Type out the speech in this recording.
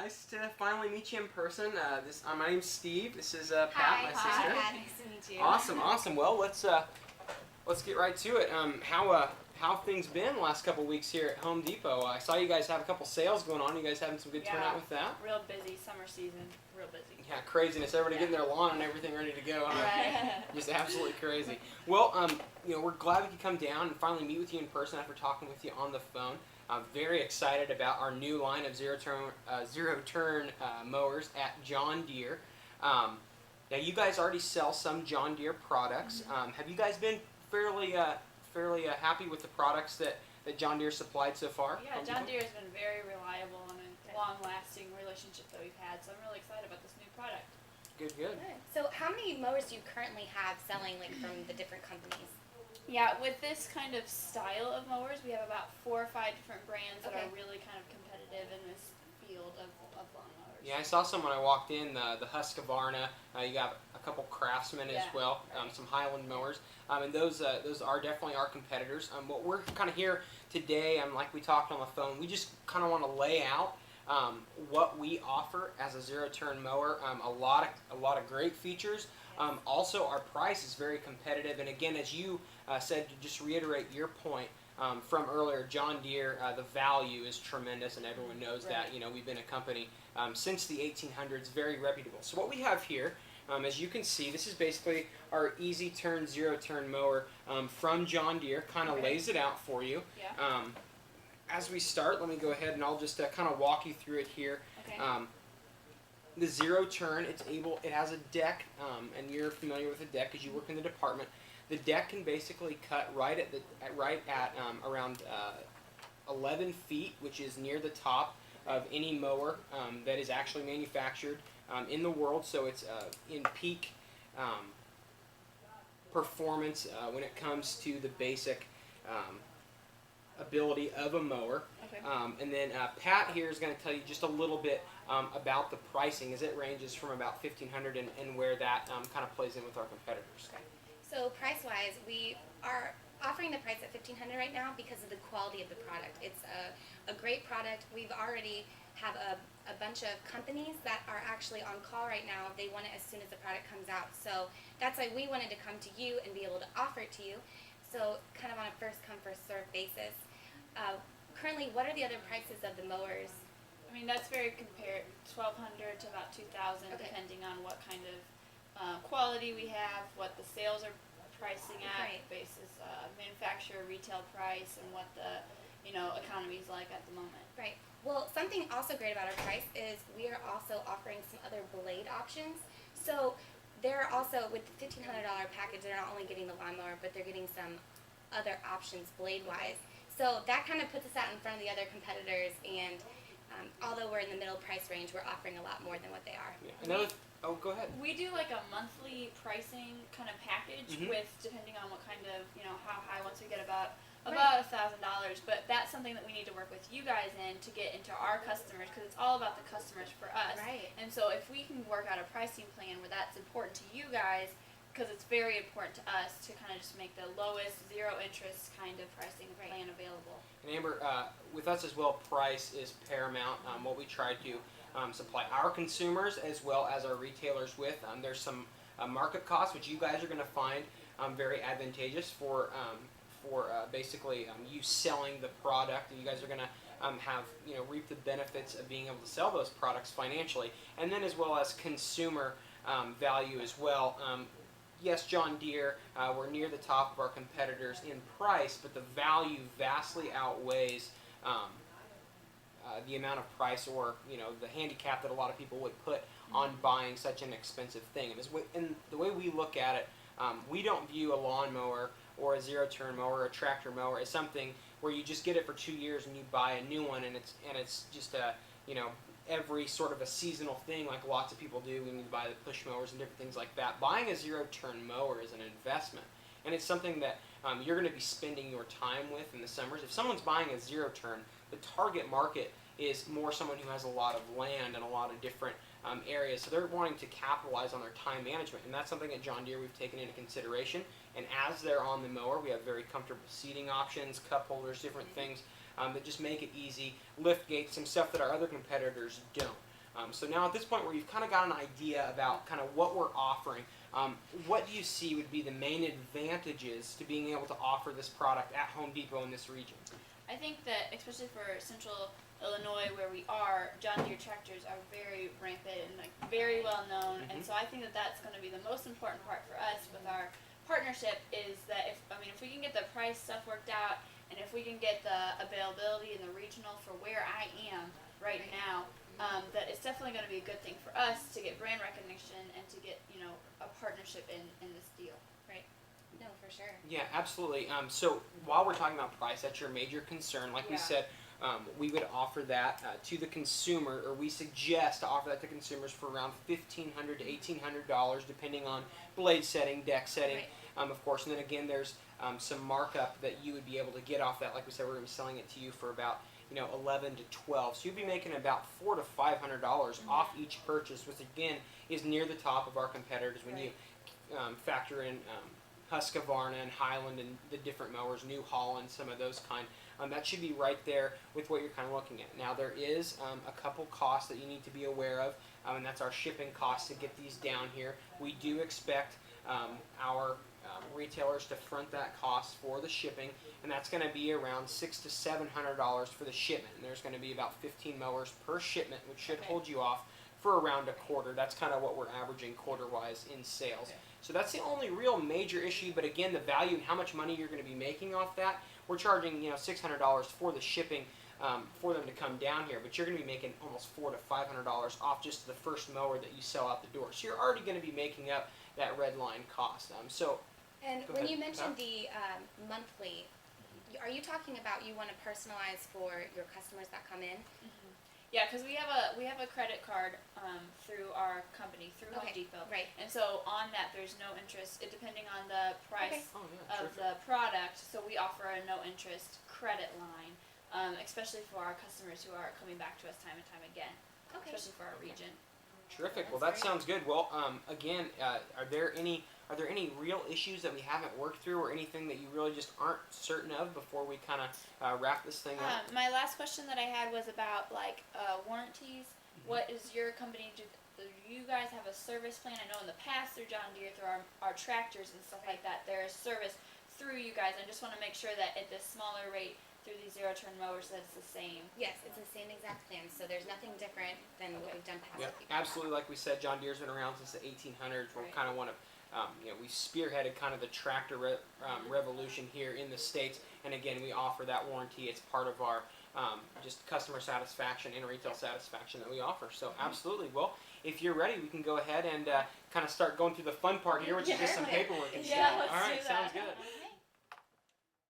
Nice to finally meet you in person. My name's Steve. This is Pat, my sister. Hi, nice to meet you. Awesome. Well, let's get right to it. How have things been the last couple weeks here at Home Depot? I saw you guys have a couple sales going on. You guys having some good turnout with that? Real busy summer season. Real busy. Yeah, craziness. Everybody getting their lawn and everything ready to go. Huh? Right. Just absolutely crazy. Well, we're glad we could come down and finally meet with you in person after talking with you on the phone. I'm very excited about our new line of zero-turn mowers at John Deere. Now, you guys already sell some John Deere products. Have you guys been fairly happy with the products that John Deere supplied so far? Yeah, John Deere has been very reliable and a long-lasting relationship that we've had, so I'm really excited about this new product. Good. So how many mowers do you currently have selling from the different companies? Yeah, with this kind of style of mowers, we have about 4 or 5 different brands that are really kind of competitive in this field of lawn mowers. Yeah, I saw some when I walked in, the Husqvarna. You got a couple Craftsman as well, some Highland mowers, and those are definitely our competitors. What we're kind of here today, like we talked on the phone, we just kind of want to lay out what we offer as a zero-turn mower. A lot of great features. Also, our price is very competitive, and again, as you said, to just reiterate your point from earlier, John Deere, the value is tremendous, and everyone knows that. We've been a company since the 1800s, very reputable. So what we have here, as you can see, this is basically our Easy Turn zero-turn mower from John Deere. Kind of lays it out for you. Yeah. As we start, let me go ahead and I'll just kind of walk you through it here. Okay. The zero turn, it has a deck, and you're familiar with the deck because you work in the department. The deck can basically cut right at around 11 feet, which is near the top of any mower that is actually manufactured in the world. So it's in peak performance when it comes to the basic ability of a mower. Okay. And then Pat here is going to tell you just a little bit about the pricing, as it ranges from about $1,500 and where that kind of plays in with our competitors. Okay. So price-wise, we are offering the price at $1,500 right now because of the quality of the product. It's a great product. We've already have a bunch of companies that are actually on call right now. They want it as soon as the product comes out. So that's why we wanted to come to you and be able to offer it to you. So kind of on a first-come, first-served basis. Currently, what are the other prices of the mowers? I mean, that's very compared, $1,200 to about $2,000, depending on what kind of quality we have, what the sales are pricing at, basis manufacturer retail price, and what the economy is like at the moment. Right. Well, something also great about our price is we are also offering some other blade options. So they're also, with the $1,500 package, they're not only getting the lawnmower, but they're getting some other options blade-wise. So that kind of puts us out in front of the other competitors, and although we're in the middle price range, we're offering a lot more than what they are. Yeah. Go ahead. We do like a monthly pricing kind of package with, depending on what kind of, how high, once we get about $1,000, but that's something that we need to work with you guys in to get into our customers, because it's all about the customers for us. Right. And so if we can work out a pricing plan where that's important to you guys, because it's very important to us to kind of just make the lowest zero interest kind of pricing plan available. And Amber, with us as well, price is paramount. What we try to supply our consumers as well as our retailers with. There's some markup costs, which you guys are going to find very advantageous for basically you selling the product. You guys are going to have reap the benefits of being able to sell those products financially, and then as well as consumer value as well. Yes, John Deere, we're near the top of our competitors in price, but the value vastly outweighs the amount of price or the handicap that a lot of people would put on buying such an expensive thing. And the way we look at it, we don't view a lawnmower or a zero-turn mower or a tractor mower as something where you just get it for 2 years and you buy a new one, and it's just a every sort of a seasonal thing like lots of people do when you buy the push mowers and different things like that. Buying a zero-turn mower is an investment, and it's something that you're going to be spending your time with in the summers. If someone's buying a zero-turn, the target market is more someone who has a lot of land and a lot of different areas, so they're wanting to capitalize on their time management, and that's something at John Deere we've taken into consideration. And as they're on the mower, we have very comfortable seating options, cup holders, different things that just make it easy. Lift gates, some stuff that our other competitors don't. So now at this point where you've kind of got an idea about kind of what we're offering, what do you see would be the main advantages to being able to offer this product at Home Depot in this region? I think that especially for central Illinois where we are, John Deere tractors are very rampant and like very well known, and so I think that that's going to be the most important part for us with our partnership is that if we can get the price stuff worked out, and if we can get the availability and the regional for where I am right now, that it's definitely going to be a good thing for us to get brand recognition and to get a partnership in this deal. Right. No, for sure. Yeah, absolutely. So while we're talking about price, that's your major concern. Like we Yeah. said, we would offer that to the consumer, or we suggest to offer that to consumers for around $1,500 to $1,800, depending on blade setting, deck setting, Right. of course. And then again, there's some markup that you would be able to get off that. Like we said, we're going to be selling it to you for about 11 to 12. So you'd be making about $400 to $500 off each purchase, which again is near the top of our competitors when you factor in Husqvarna and Highland and the different mowers, New Holland, some of those kind. That should be right there with what you're kind of looking at. Now there is a couple costs that you need to be aware of, and that's our shipping costs to get these down here. We do expect our retailers to front that cost for the shipping, and that's going to be around $600 to $700 for the shipment. And there's going to be about 15 mowers per shipment, which should hold you off for around a quarter. That's kind of what we're averaging quarter-wise in sales. So that's the only real major issue. But again, the value and how much money you're going to be making off that, we're charging $600 for the shipping for them to come down here. But you're going to be making almost $400 to $500 off just the first mower that you sell out the door. So you're already going to be making up that red line cost. And Go when ahead. you mentioned the monthly, are you talking about you want to personalize for your customers that come in? Yeah, because we have a credit card through our company through Home Depot, Right. and so on that there's no interest, depending on the price Oh, yeah, of terrific. the product. So we offer a no interest credit line, especially for our customers who are coming back to us time and time again, Okay. especially for our region. Terrific. Well, That's that great. sounds good. Well, again, are there any real issues that we haven't worked through, or anything that you really just aren't certain of before we kind of wrap this thing up? My last question that I had was about warranties. What is your company do? You guys have a service plan? I know in the past through John Deere, through our tractors and stuff like that, there is service through you guys. I just want to make sure that at this smaller rate through these zero-turn mowers that it's the same. Yes, it's the same exact plan, so there's nothing different than what we've done past. Yep, with people. absolutely. Like we said, John Deere's been around since the 1800s. We're Right. kind of one of, we spearheaded kind of the tractor revolution here in the States. And again, we offer that warranty. It's part of our just customer satisfaction and retail satisfaction that we offer. So absolutely. Well, if you're ready, we can go ahead and kind of start going through the fun part here, which is just some paperwork and Yeah, stuff. let's All right, do that. sounds good.